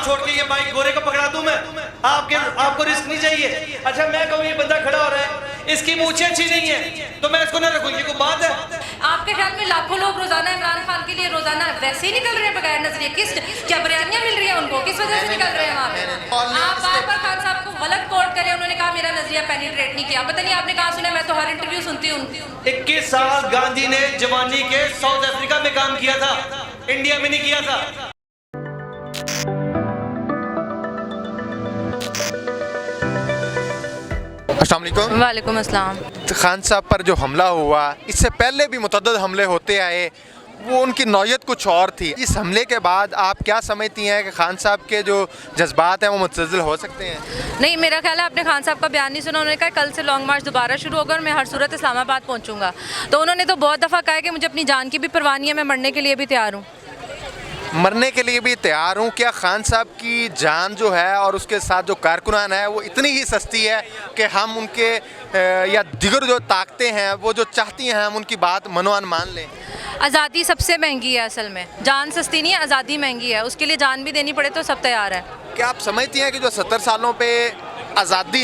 छोड़ के ये माइक गोरे को पकड़ा दूं मैं? आपको रिस्क नहीं चाहिए? अच्छा मैं कहूँ ये बंदा खड़ा हो रहा है, इसकी मूछें अच्छी नहीं है तो मैं इसको ना रखूँ, ये कोई बात है? आपके ख्याल में लाखों लोग रोजाना इमरान खान के लिए रोजाना वैसे ही निकल रहे हैं बगैर नजरिए? क्या बिरयानियां मिल रही है उनको, किस वजह से निकल रहे हैं वहाँ पे? आप बार बार खान साहब को गलत कोट करें, उन्होंने कहा मेरा नजरिया पेनिट्रेट नहीं किया। पता नहीं आपने कहा सुना, मैं तो हर इंटरव्यू सुनती हूँ। 21 साल गांधी ने जवानी के साउथ अफ्रीका में काम किया था, इंडिया में नहीं किया था। अस्सलाम वालेकुम। वालेकुम अस्सलाम। खान साहब पर जो हमला हुआ, इससे पहले भी मुतअद्दिद हमले होते आए, वो उनकी नौयत कुछ और थी। इस हमले के बाद आप क्या समझती हैं कि खान साहब के जो जज्बात हैं वो मुतज़िल हो सकते हैं? नहीं, मेरा ख्याल है आपने खान साहब का बयान नहीं सुना। उन्होंने कहा कल से लॉन्ग मार्च दोबारा शुरू होगा और मैं हर सूरत इस्लामाबाद पहुंचूंगा। तो उन्होंने तो बहुत दफ़ा कहा है कि मुझे अपनी जान की भी परवाह नहीं है, मैं मरने के लिए भी तैयार हूँ। मरने के लिए भी तैयार हूँ। क्या खान साहब की जान जो है और उसके साथ जो कारकुनान है वो इतनी ही सस्ती है कि हम उनके या दिगर जो ताकतें हैं वो जो चाहती हैं हम उनकी बात मनोअन मान लें? आज़ादी सबसे महंगी है, असल में जान सस्ती नहीं है, आज़ादी महंगी है। उसके लिए जान भी देनी पड़े तो सब तैयार है। क्या आप समझती हैं कि जो 70 सालों पे आज़ादी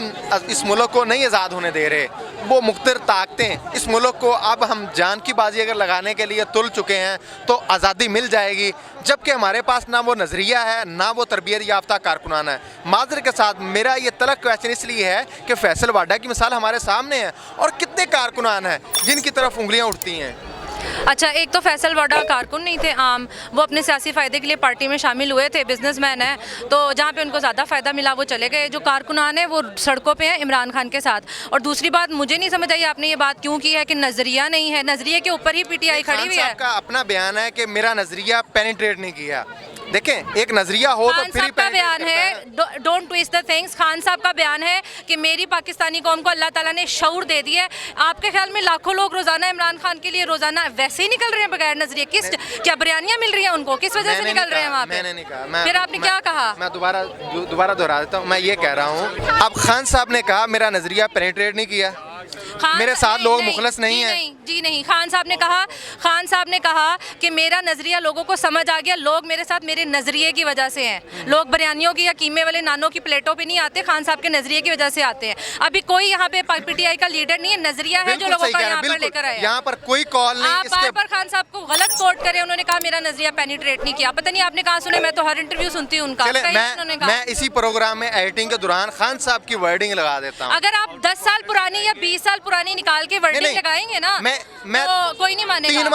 इस मुल्क को नहीं आज़ाद होने दे रहे, वो मुख्तलिफ ताकतें इस मुल्क को अब हम जान की बाजी अगर लगाने के लिए तुल चुके हैं तो आज़ादी मिल जाएगी, जबकि हमारे पास ना वो नज़रिया है ना वो तरबियत याफ्ता कारकुनान है? माज़रत के साथ मेरा ये तलक क्वेश्चन इसलिए है कि फैसल वाडा की मिसाल हमारे सामने है और कितने कारकुनान हैं जिनकी तरफ उंगलियाँ उठती हैं। अच्छा, एक तो फैसल वाडा कारकुन नहीं थे आम, वो अपने सियासी फ़ायदे के लिए पार्टी में शामिल हुए थे, बिजनेसमैन है, तो जहाँ पे उनको ज़्यादा फ़ायदा मिला वो चले गए। जो कारकुनान है वो सड़कों पे हैं इमरान खान के साथ। और दूसरी बात मुझे नहीं समझ आई आपने ये बात क्यों की है कि नज़रिया नहीं है, नज़रिए के ऊपर ही पीटीआई खड़ी हुई है। का अपना बयान है कि मेरा नज़रिया पेनिट्रेट नहीं किया। देखें, एक नजरिया हो तो फिर खान साहब का बयान है, don't twist the things. Khan साहब का बयान है कि मेरी पाकिस्तानी कौम को अल्लाह ताला ने शऊर दे दिया है। आपके ख्याल में लाखों लोग रोजाना इमरान खान के लिए रोजाना वैसे ही निकल रहे हैं बगैर नजरिए? क्या बिरयानियां मिल रही हैं उनको, किस वजह से निकल रहे हैं वहाँ पे? मैंने नहीं कहा। फिर आपने क्या कहा? मैं दोबारा दोहरा देता हूँ। मैं ये कह रहा हूँ, अब खान साहब ने कहा मेरा नजरिया पेनिट्रेट नहीं किया, मेरे साथ लोग मुखलस नहीं है। जी नहीं, खान साहब ने कहा कि मेरा नजरिया लोगों को समझ आ गया, लोग मेरे साथ मेरे नजरिए की वजह से हैं। लोग बिरयानियों की या कीमे वाले नानों की प्लेटों पे नहीं आते, खान साहब के नजरिए की वजह से आते हैं। अभी कोई यहाँ पे पीटीआई का लीडर नहीं है, नजरिया है जो लोगों का यहाँ पर लेकर आया। यहाँ पर कोई कॉल नहीं। आप बार बार खान साहब को गलत कोट करें, उन्होंने कहा मेरा नजरिया पेनिट्रेट नहीं किया। पता नहीं आपने कहा सुने, मैं तो हर इंटरव्यू सुनती हूँ उनका। मैं इसी प्रोग्राम में एडिटिंग के दौरान खान साहब की वर्डिंग लगा देता हूँ। अगर आप 10 साल पुरानी या 20 साल पुरानी निकाल के वर्डिंग लगाएंगे ना, मैं तो कोई नहीं मानेगा। 3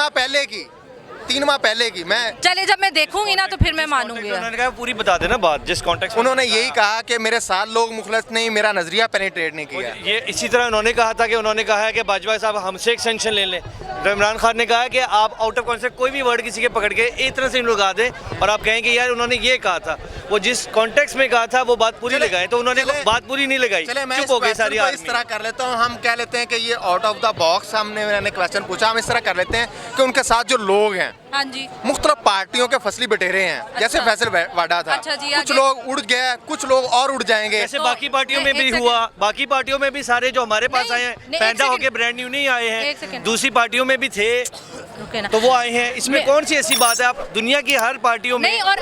माह पहले की मैं चले, जब मैं देखूंगी ना तो फिर मैं मानूंगी। उन्होंने कहा पूरी बता देना बात जिस कॉन्टेक्स्ट। उन्होंने यही कहा कि मेरे साथ लोग मुखलस नहीं, मेरा नजरिया पेनिट्रेट नहीं किया। ये इसी तरह उन्होंने कहा था कि उन्होंने कहा है कि बाजवा साहब हमसे एक्सटेंशन ले लें, तो इमरान खान ने कहा कि आप आउट ऑफ कॉन्सेप्ट कोई भी वर्ड किसी के पकड़ के एक तरह से इन लोग आ दें और आप कहेंगे यार उन्होंने ये कहा था, वो जिस कॉन्टेक्स्ट में कहा था वो बात पूरी लगाए, तो उन्होंने बात पूरी नहीं लगाई, चुप हो गए सारी। इस तरह कर लेता हूँ, हम कह लेते हैं कि ये आउट ऑफ द बॉक्स हमने मैंने क्वेश्चन पूछा, हम इस तरह कर लेते हैं कि उनके साथ जो लोग हैं, हाँ जी, मुख्तलिफ पार्टियों के फसली बटेरे हैं। अच्छा। जैसे फैसल वाडा था। अच्छा जी, कुछ लोग उड़ गए, कुछ लोग और उड़ जाएंगे। जैसे बाकी पार्टियों में भी हुआ, बाकी पार्टियों में भी सारे जो हमारे पास आए हैं पैदा होके ब्रांड न्यू नहीं आए हैं, दूसरी पार्टियों में भी थे तो वो आए हैं। इसमें कौन सी ऐसी बात है? आप दुनिया की हर पार्टियों में नहीं, और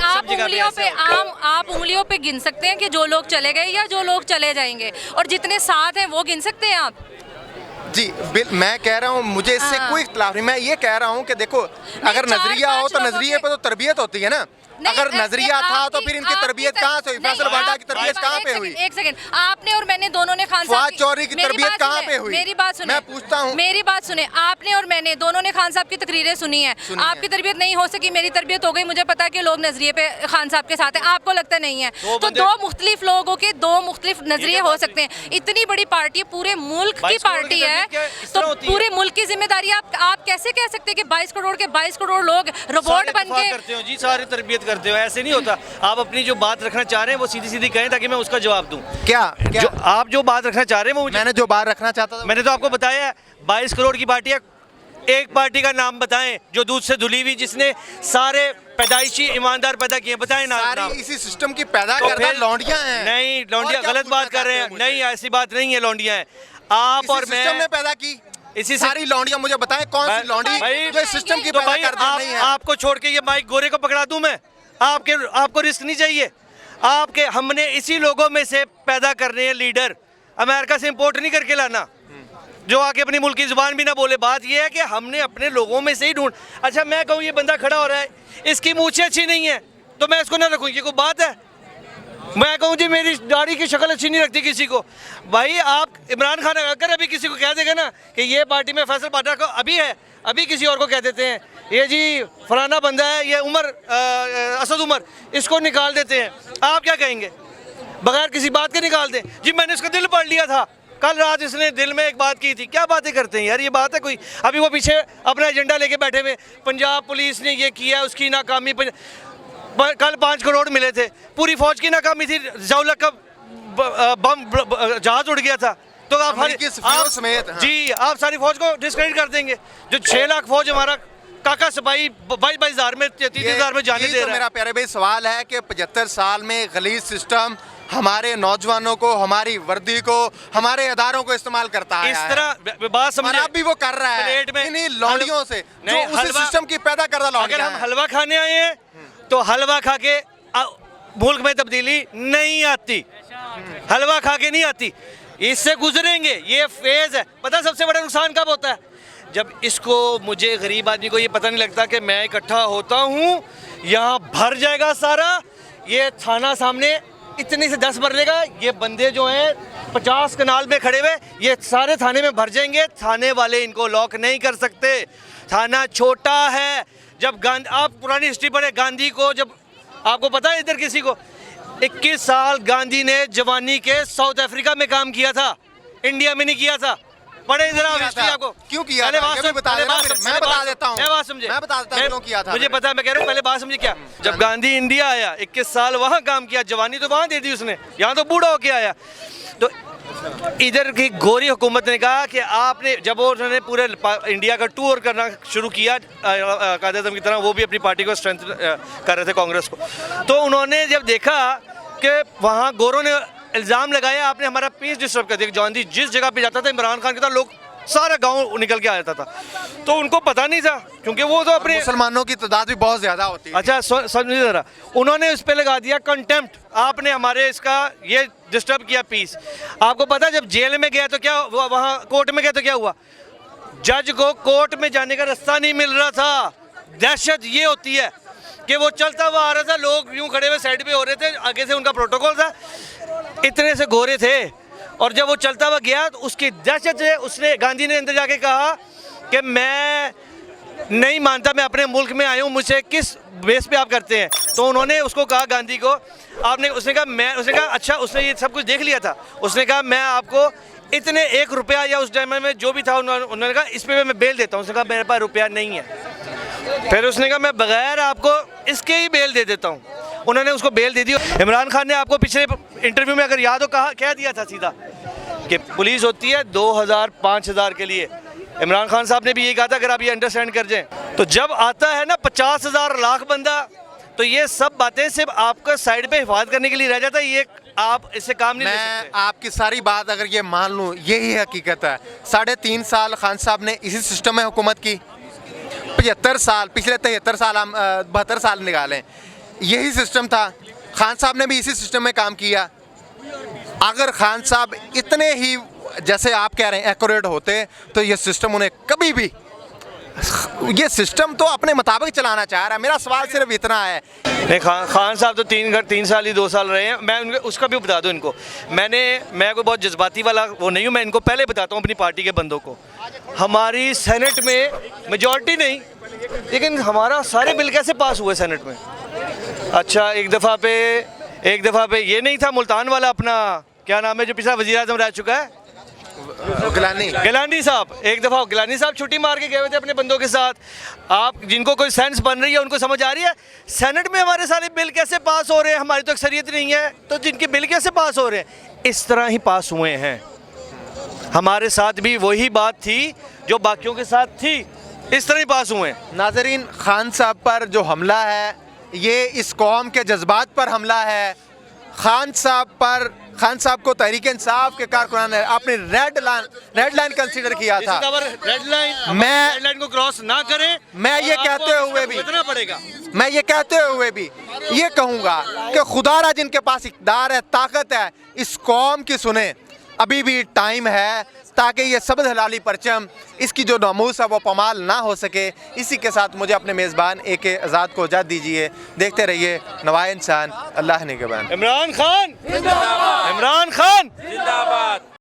आप उंगलियों पे गिन सकते हैं कि जो लोग चले गए या जो लोग चले जाएंगे, और जितने साथ हैं वो गिन सकते हैं आप। जी मैं कह रहा हूँ, मुझे इससे कोई इख्तिलाफ नहीं। मैं ये कह रहा हूँ कि देखो, अगर नजरिया हो तो नजरिए पे तो तरबियत होती है ना। अगर नजरिया था तो फिर इनकी तरबियत कहाँ से हुई? फैसल वाडा की तरबियत कहाँ पे हुई? एक सेकंड, आपने और मैंने दोनों ने खान साहब चौधरी की तरबियत कहाँ पे हुई? मेरी बात सुने, मैं पूछता हूँ, मेरी बात सुने। आपने और मैंने दोनों ने खान साहब की तकरीरें सुनी है। आपकी तरबियत नहीं हो सकी, मेरी तरबियत हो गई। मुझे पता है कि लोग नजरिए पे खान साहब के साथ है, आपको लगता नहीं है। तो दो मुख्तलिफ लोगों के दो मुख्तलिफ नजरिए हो सकते हैं। इतनी बड़ी पार्टी, पूरे मुल्क की पार्टी है, तो पूरे मुल्क की जिम्मेदारी आप कैसे कह सकते हैं कि 22 करोड़ के 22 करोड़ लोग रोबोट बन के करते हो? जी सारी तरबियत करते हो, ऐसे नहीं होता। आप अपनी जो बात रखना चाह रहे हैं वो सीधी सीधी कहें ताकि मैं उसका जवाब दूं। क्या जो आप जो बात रखना चाह रहे हैं वो मैंने जो बात रखना चाहता था मैंने तो आपको बताया है। 22 करोड़ की पार्टी है, एक पार्टी का नाम बताएं जो दूध से धुली हुई, जिसने सारे पैदाइशी ईमानदार पैदा किए, बताएं ना। सारी इसी सिस्टम की पैदा करता लौंडियां हैं। नहीं, लौंडियां गलत बात कर रहे हैं। नहीं, ऐसी बात नहीं है, लौंडियां हैं। आप और मैं सिस्टम ने पैदा की इसी सारी लौंडियां। मुझे बताएं कौन सी लौंडी जो सिस्टम की पैदा करती नहीं है? आपको छोड़ के ये माइक गोरे को पकड़ा दूं मैं? आपको रिस्क नहीं चाहिए? आपके हमने इसी लोगों में से पैदा करने हैं लीडर, अमेरिका से इंपोर्ट नहीं करके लाना जो आके अपनी मुल्क की ज़ुबान भी ना बोले। बात ये है कि हमने अपने लोगों में से ही ढूंढ। अच्छा मैं कहूँ ये बंदा खड़ा हो रहा है, इसकी मूछें अच्छी नहीं है तो मैं इसको ना रखूँ, ये कोई बात है? मैं कहूँ जी मेरी दाढ़ी की शक्ल अच्छी नहीं लगती किसी को, भाई आप इमरान खान अगर अभी किसी को कह देगा ना कि ये पार्टी में फैसल पाटा को अभी है, अभी किसी और को कह देते हैं ये जी फलाना बंदा है, ये असद उमर, इसको निकाल देते हैं, आप क्या कहेंगे? बगैर किसी बात के निकाल दें? जी मैंने इसका दिल पढ़ लिया था, कल रात इसने दिल में एक बात की थी। क्या बातें करते हैं यार, ये बात है कोई? अभी वो पीछे अपना एजेंडा लेके बैठे हुए, पंजाब पुलिस ने ये किया, उसकी नाकामी, कल 5 करोड़ मिले थे, पूरी फौज की नाकामी थी, जौलक का बम जहाज उड़ गया था, तो आप समेत जी आप सारी फौज को डिस्क्रेडिट कर देंगे। जो 6 लाख फौज हमारा काका सिपाही 22,000 में 33,000 में जाने दे रहा है। मेरा प्यारे भाई सवाल है कि 75 साल में गलीज सिस्टम हमारे नौजवानों को, हमारी वर्दी को, हमारे अदारों को इस्तेमाल करता है। इस तरह बात समझे, अब भी वो कर रहा है प्लेट में इन्हीं लौंडियों से जो उस सिस्टम की पैदा करता लौंडियां अगर हम हैं। हलवा खाने आए हैं तो हलवा खा के मुल्क में तब्दीली नहीं आती, हलवा खा के नहीं आती, इससे गुजरेंगे, ये फेज है। पता सबसे बड़ा नुकसान कब होता है? जब इसको, मुझे गरीब आदमी को ये पता नहीं लगता कि मैं इकट्ठा होता हूँ, यहाँ भर जाएगा सारा, ये थाना सामने इतने से 10 मरने का, ये बंदे जो हैं 50 कनाल में खड़े हुए, ये सारे थाने में भर जाएंगे, थाने वाले इनको लॉक नहीं कर सकते, थाना छोटा है। जब गांधी, आप पुरानी हिस्ट्री पढ़े, गांधी को जब, आपको पता है इधर किसी को 21 साल गांधी ने जवानी के साउथ अफ्रीका में काम किया था, इंडिया में नहीं किया था। पढ़े इधर हिस्ट्री आपको क्यों किया था? मैं बता देता हूँ, मैं बात समझे, मैं बताता हूँ क्यों किया था। मुझे पता है, मैं कह रहा हूँ पहले बात समझे क्या। जब गांधी इंडिया आया 21 साल वहाँ काम किया, जवानी तो वहाँ दे दी उसने, यहाँ तो बूढ़ा होके आया। तो इधर की गोरी हुकूमत ने कहा कि आपने, जब उन्होंने पूरे इंडिया का टूर करना शुरू किया कायदे आज़म की तरह, वो भी अपनी पार्टी को स्ट्रेंथ कर रहे थे कांग्रेस को, तो उन्होंने जब देखा कि वहाँ गोरों ने इल्ज़ाम लगाया आपने हमारा पीस डिस्टर्ब कर दिया। गांधी जिस जगह पे जाता था इमरान खान के साथ लोग सारा गांव निकल के आ जाता था, तो उनको पता नहीं था क्योंकि वो तो अपने मुसलमानों की तादाद भी बहुत ज़्यादा होती है। अच्छा समझिए ज़रा, उन्होंने उस पर लगा दिया कंटेम्प्ट, आपने हमारे इसका ये डिस्टर्ब किया पीस। आपको पता जब जेल में गया तो क्या हुआ, वहाँ कोर्ट में गया तो क्या हुआ, जज को कोर्ट में जाने का रास्ता नहीं मिल रहा था। दहशत ये होती है कि वो चलता हुआ आ रहा था, लोग यूँ खड़े हुए साइड पे हो रहे थे, आगे से उनका प्रोटोकॉल था, इतने से गोरे थे, और जब वो चलता हुआ गया तो उसकी दहशत से उसने, गांधी ने अंदर जाके कहा कि मैं नहीं मानता, मैं अपने मुल्क में आया हूँ, मुझे किस बेस पे आप करते हैं। तो उन्होंने उसको कहा, गांधी को, आपने, उसने कहा अच्छा, उसने ये सब कुछ देख लिया था, उसने कहा मैं आपको इतने 1 रुपया या उस टाइम में जो भी था, उन्होंने कहा इस पे मैं बेल देता हूँ। उसने कहा मेरे पास रुपया नहीं है। फिर उसने कहा मैं बगैर आपको इसके ही बेल दे देता हूँ। उन्होंने उसको बेल दे दी। इमरान खान ने आपको पिछले इंटरव्यू में अगर याद हो कह दिया था सीधा कि पुलिस होती है 2,000-5,000 के लिए। इमरान खान साहब ने भी यही कहा था, अगर आप ये अंडरस्टैंड कर जाएं। तो जब आता है ना 50,000 लाख बंदा, तो ये सब बातें सिर्फ आपका साइड पे हिफाजत करने के लिए रह जाता है, ये आप इससे काम नहीं ले सकते। मैं आपकी सारी बात अगर ये मान लूँ, यही हकीकत है। 3.5 साल खान साहब ने इसी सिस्टम में हुकूमत की, 75 साल, पिछले 73 साल, हम 72 साल निकालें, यही सिस्टम था। खान साहब ने भी इसी सिस्टम में काम किया। अगर खान साहब इतने ही, जैसे आप कह रहे हैं, एक्यूरेट होते, तो ये सिस्टम उन्हें कभी भी, ये सिस्टम तो अपने मुताबिक चलाना चाह रहा है। मेरा सवाल सिर्फ इतना है। नहीं, खान साहब तो 3 साल ही 2 साल रहे हैं। मैं उनके उसका भी बता दूं इनको, मैं कोई बहुत जज्बाती वाला वो नहीं हूँ, मैं इनको पहले बताता हूँ अपनी पार्टी के बंदों को। हमारी सेनेट में मेजॉरिटी नहीं, लेकिन हमारा सारे बिल कैसे पास हुए सेनेट में। अच्छा एक दफ़ा पे ये नहीं था मुल्तान वाला, अपना क्या नाम है जो पिछला वज़ीर आज़म रह चुका है, गिलानी साहब। एक दफ़ा गिलानी साहब छुट्टी मार के गए हुए थे अपने बंदों के साथ। आप जिनको कोई सेंस बन रही है उनको समझ आ रही है सेनेट में हमारे सारे बिल कैसे पास हो रहे हैं, हमारी तो अक्सरियत नहीं है, तो जिनके बिल कैसे पास हो रहे हैं, इस तरह ही पास हुए हैं। हमारे साथ भी वही बात थी जो बाकियों के साथ थी, इस तरह ही पास हुए हैं। नाजरीन, खान साहब पर जो हमला है, ये इस कौम के जज्बात पर हमला है। खान साहब पर खान साहब को तहरीक इंसाफ के कारकुनान ने अपनी रेड लाइन कंसीडर किया था। रेड मैं लाइन को क्रॉस ना करें, मैं ये कहते हुए भी भुगतना पड़ेगा। मैं ये कहते हुए भी ये कहूँगा कि खुदारा जिनके पास इक़्तिदार है, ताकत है, इस कौम की सुने। अभी भी टाइम है ताकि ये सबद हलाली परचम, इसकी जो नामूस है वो पमाल ना हो सके। इसी के साथ मुझे अपने मेज़बान AK आज़ाद को इजाज़त दीजिए। देखते रहिए नवाए इंसान, अल्लाह निगहबान। इमरान खान जिंदाबाद, इमरान खान जिंदाबाद।